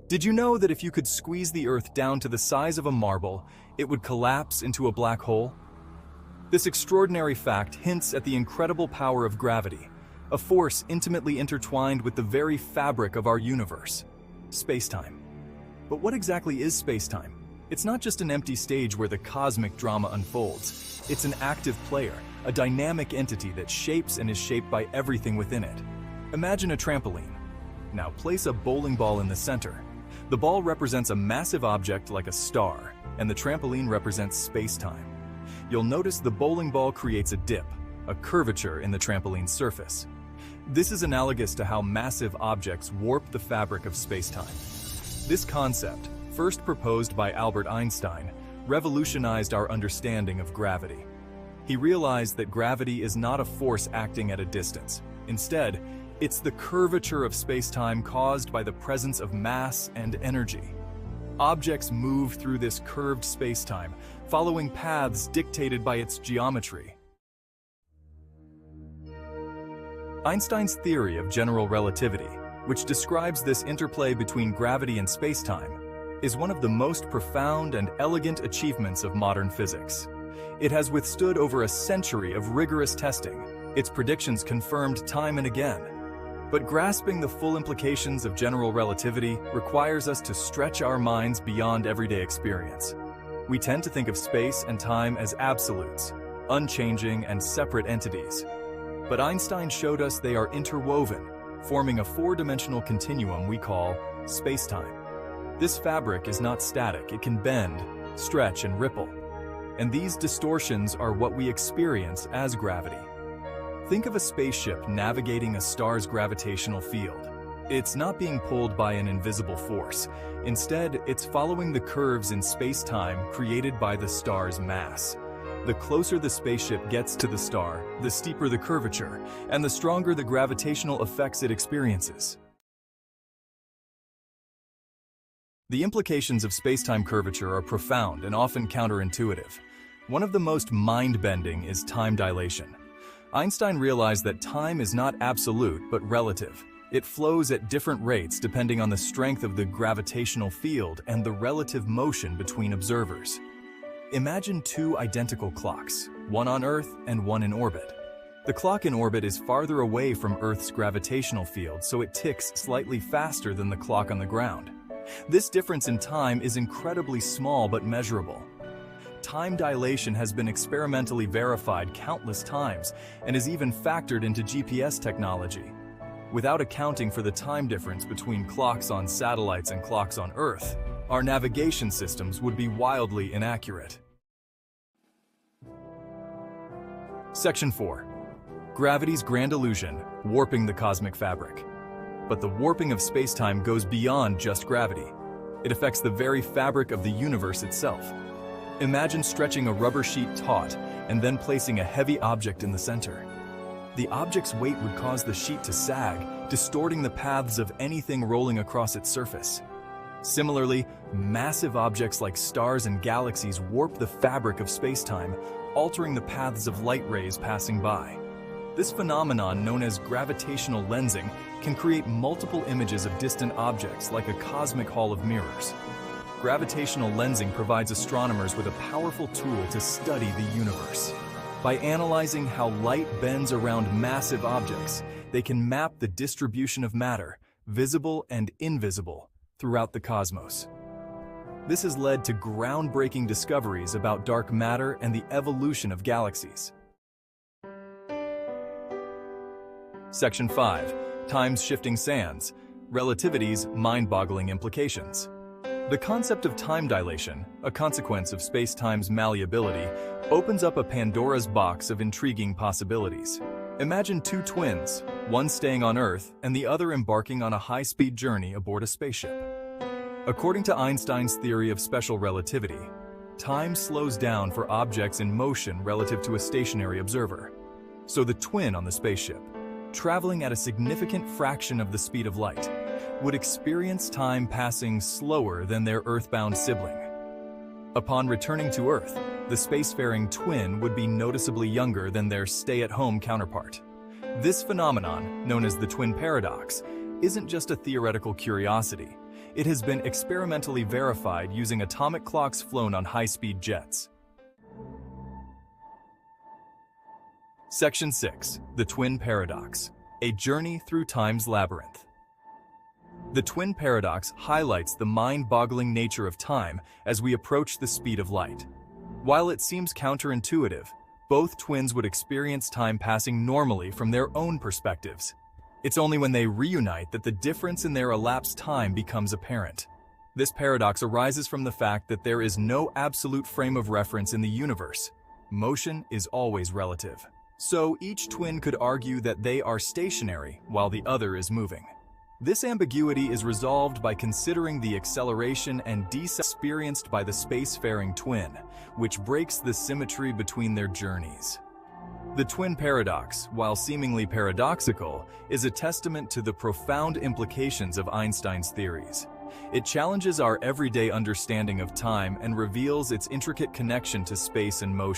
Did you know that if you could squeeze the Earth down to the size of a marble, it would collapse into a black hole? This extraordinary fact hints at the incredible power of gravity, a force intimately intertwined with the very fabric of our universe, space-time. But what exactly is space-time? It's not just an empty stage where the cosmic drama unfolds. It's an active player, a dynamic entity that shapes and is shaped by everything within it. Imagine a trampoline. Now place a bowling ball in the center. The ball represents a massive object like a star, and the trampoline represents space-time. You'll notice the bowling ball creates a dip, a curvature in the trampoline's surface. This is analogous to how massive objects warp the fabric of space-time. This concept, first proposed by Albert Einstein, revolutionized our understanding of gravity. He realized that gravity is not a force acting at a distance. Instead, it's the curvature of space-time caused by the presence of mass and energy. Objects move through this curved space-time, following paths dictated by its geometry. Einstein's theory of general relativity, which describes this interplay between gravity and space-time, is one of the most profound and elegant achievements of modern physics. It has withstood over a century of rigorous testing, its predictions confirmed time and again. But grasping the full implications of general relativity requires us to stretch our minds beyond everyday experience. We tend to think of space and time as absolutes, unchanging and separate entities. But Einstein showed us they are interwoven, forming a four-dimensional continuum we call space-time. This fabric is not static, it can bend, stretch, and ripple. And these distortions are what we experience as gravity. Think of a spaceship navigating a star's gravitational field. It's not being pulled by an invisible force. Instead, it's following the curves in space-time created by the star's mass. The closer the spaceship gets to the star, the steeper the curvature, and the stronger the gravitational effects it experiences. The implications of space-time curvature are profound and often counterintuitive. One of the most mind-bending is time dilation. Einstein realized that time is not absolute but relative. It flows at different rates depending on the strength of the gravitational field and the relative motion between observers. Imagine two identical clocks, one on Earth and one in orbit. The clock in orbit is farther away from Earth's gravitational field, so it ticks slightly faster than the clock on the ground. This difference in time is incredibly small but measurable. Time dilation has been experimentally verified countless times and is even factored into GPS technology. Without accounting for the time difference between clocks on satellites and clocks on Earth, our navigation systems would be wildly inaccurate. Section 4. Gravity's grand illusion, warping the cosmic fabric. But the warping of space-time goes beyond just gravity. It affects the very fabric of the universe itself. Imagine stretching a rubber sheet taut and then placing a heavy object in the center. The object's weight would cause the sheet to sag, distorting the paths of anything rolling across its surface. Similarly, massive objects like stars and galaxies warp the fabric of space-time, altering the paths of light rays passing by. This phenomenon, known as gravitational lensing, can create multiple images of distant objects like a cosmic hall of mirrors. Gravitational lensing provides astronomers with a powerful tool to study the universe. By analyzing how light bends around massive objects, they can map the distribution of matter, visible and invisible, throughout the cosmos. This has led to groundbreaking discoveries about dark matter and the evolution of galaxies. Section 5. Time's shifting sands. Relativity's mind-boggling implications. The concept of time dilation, a consequence of space-time's malleability, opens up a Pandora's box of intriguing possibilities. Imagine two twins, one staying on Earth and the other embarking on a high-speed journey aboard a spaceship. According to Einstein's theory of special relativity, time slows down for objects in motion relative to a stationary observer. So the twin on the spaceship, traveling at a significant fraction of the speed of light, would experience time passing slower than their Earth-bound sibling. Upon returning to Earth, the spacefaring twin would be noticeably younger than their stay-at-home counterpart. This phenomenon, known as the twin paradox, isn't just a theoretical curiosity. It has been experimentally verified using atomic clocks flown on high-speed jets. Section 6. The Twin Paradox. A journey through time's labyrinth. The twin paradox highlights the mind-boggling nature of time as we approach the speed of light. While it seems counterintuitive, both twins would experience time passing normally from their own perspectives. It's only when they reunite that the difference in their elapsed time becomes apparent. This paradox arises from the fact that there is no absolute frame of reference in the universe. Motion is always relative. So each twin could argue that they are stationary while the other is moving. This ambiguity is resolved by considering the acceleration and deceleration experienced by the spacefaring twin, which breaks the symmetry between their journeys. The twin paradox, while seemingly paradoxical, is a testament to the profound implications of Einstein's theories. It challenges our everyday understanding of time and reveals its intricate connection to space and motion.